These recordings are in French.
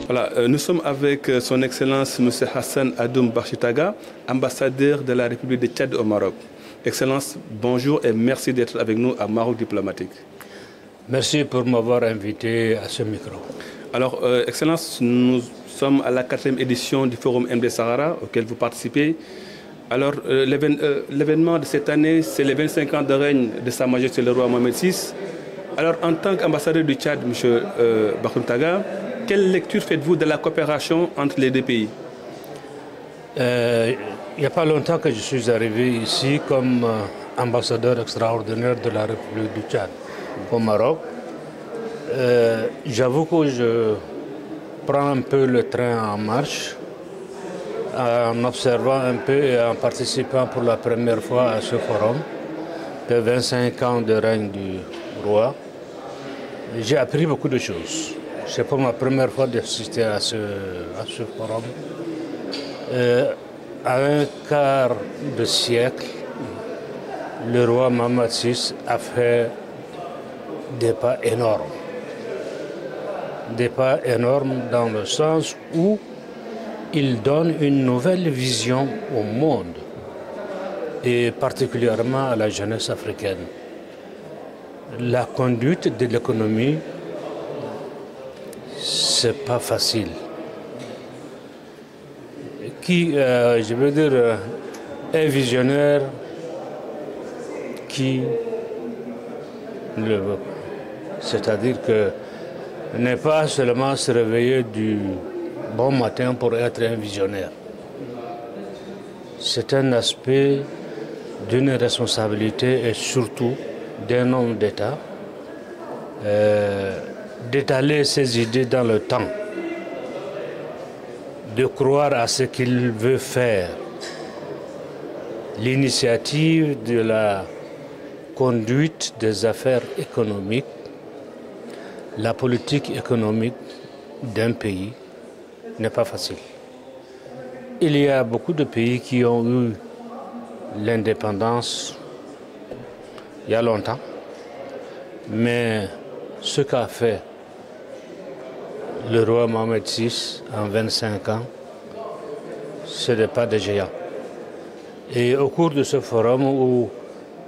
Voilà, nous sommes avec son Excellence M. Hassan Adoum Bachitaga, ambassadeur de la République de Tchad au Maroc. Excellence, bonjour et merci d'être avec nous à Maroc Diplomatique. Merci pour m'avoir invité à ce micro. Alors, Excellence, nous sommes à la 4e édition du Forum MD Sahara auquel vous participez. Alors, l'événement de cette année, c'est les 25 ans de règne de Sa Majesté le roi Mohamed VI. Alors, en tant qu'ambassadeur du Tchad, M. Bachitaga, quelle lecture faites-vous de la coopération entre les deux pays? Il n'y a pas longtemps que je suis arrivé ici comme ambassadeur extraordinaire de la République du Tchad au Maroc. J'avoue que je prends un peu le train en marche en observant un peu et en participant pour la première fois à ce forum de 25 ans de règne du roi. J'ai appris beaucoup de choses. C'est pour ma première fois d'assister à ce forum. À un quart de siècle, le roi Mohamed VI a fait des pas énormes. Des pas énormes dans le sens où il donne une nouvelle vision au monde et particulièrement à la jeunesse africaine. La conduite de l'économie, c'est pas facile. Je veux dire, est visionnaire, qui le veut. C'est-à-dire que n'est pas seulement se réveiller du bon matin pour être un visionnaire. C'est un aspect d'une responsabilité et surtout d'un homme d'État d'étaler ses idées dans le temps, de croire à ce qu'il veut faire. L'initiative de la conduite des affaires économiques, la politique économique d'un pays n'est pas facile. Il y a beaucoup de pays qui ont eu l'indépendance il y a longtemps, mais ce qu'a fait le roi Mohamed VI en 25 ans, ce n'est pas des géants. Et au cours de ce forum où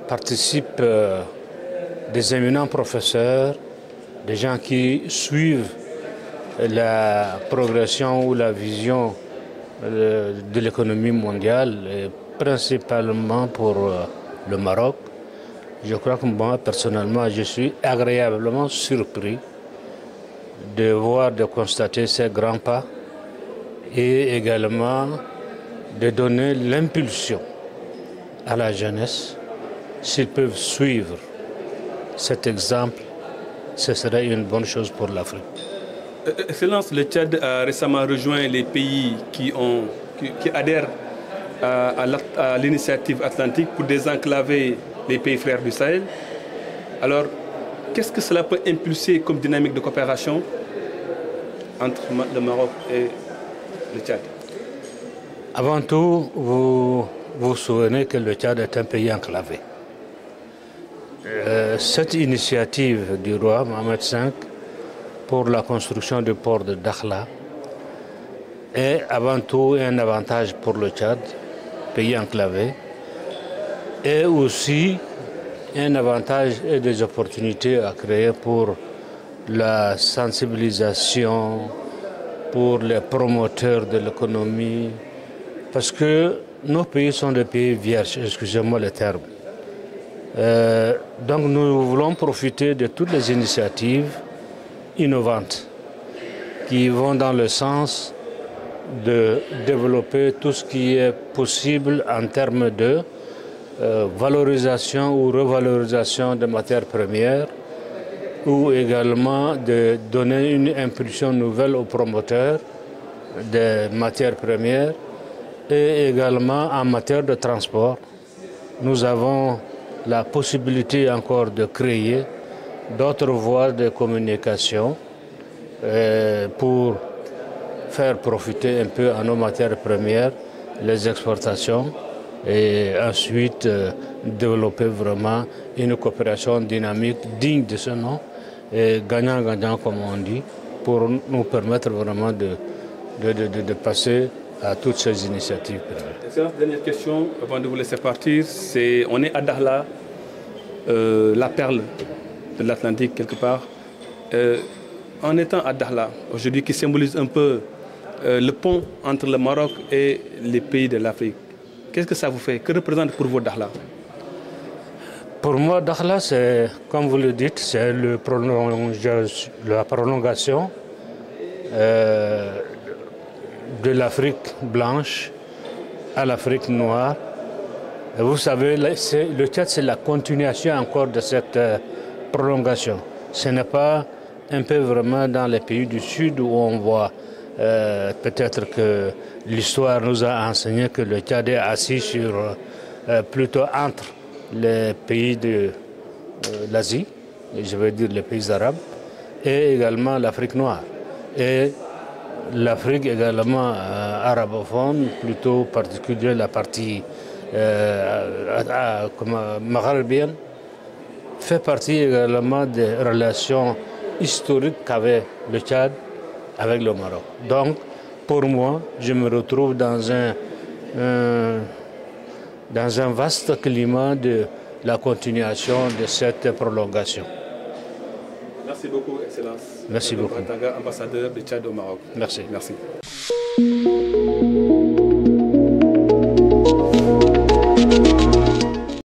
participent des éminents professeurs, des gens qui suivent la progression ou la vision de l'économie mondiale, et principalement pour le Maroc, je crois que moi, personnellement, je suis agréablement surpris de constater ces grands pas et également de donner l'impulsion à la jeunesse. S'ils peuvent suivre cet exemple, ce serait une bonne chose pour l'Afrique. Excellence, le Tchad a récemment rejoint les pays qui adhèrent à l'initiative atlantique pour désenclaver les pays frères du Sahel. Alors, qu'est-ce que cela peut impulser comme dynamique de coopération entre le Maroc et le Tchad? Avant tout, vous vous souvenez que le Tchad est un pays enclavé. Cette initiative du roi Mohamed V pour la construction du port de Dakhla est avant tout un avantage pour le Tchad, pays enclavé, et aussi un avantage et des opportunités à créer pour la sensibilisation, pour les promoteurs de l'économie, parce que nos pays sont des pays vierges, excusez-moi le terme. Donc nous voulons profiter de toutes les initiatives innovantes qui vont dans le sens de développer tout ce qui est possible en termes de valorisation ou revalorisation des matières premières, ou également de donner une impulsion nouvelle aux promoteurs des matières premières, et également en matière de transport. Nous avons la possibilité encore de créer d'autres voies de communication pour faire profiter un peu à nos matières premières les exportations et ensuite développer vraiment une coopération dynamique digne de ce nom et gagnant-gagnant comme on dit, pour nous permettre vraiment de passer à toutes ces initiatives. Excellence, dernière question avant de vous laisser partir, on est à Dakhla, la perle de l'Atlantique quelque part. En étant à Dakhla, aujourd'hui qui symbolise un peu le pont entre le Maroc et les pays de l'Afrique, qu'est-ce que ça vous fait? Que représente pour vous Dakhla? Pour moi, Dakhla, c'est, comme vous le dites, c'est la prolongation de l'Afrique blanche à l'Afrique noire. Et vous savez, le Tchad, c'est la continuation encore de cette prolongation. Ce n'est pas un peu vraiment dans les pays du Sud où on voit peut-être que l'histoire nous a enseigné que le Tchad est assis sur, plutôt entre les pays de l'Asie, je veux dire les pays arabes, et également l'Afrique noire. Et l'Afrique également arabophone, plutôt particulier la partie maghrébienne, fait partie également des relations historiques qu'avait le Tchad avec le Maroc. Donc, pour moi, je me retrouve dans un vaste climat de la continuation de cette prolongation. Merci beaucoup, Excellence. Merci beaucoup. Ambassadeur du Tchad au Maroc. Merci. Merci.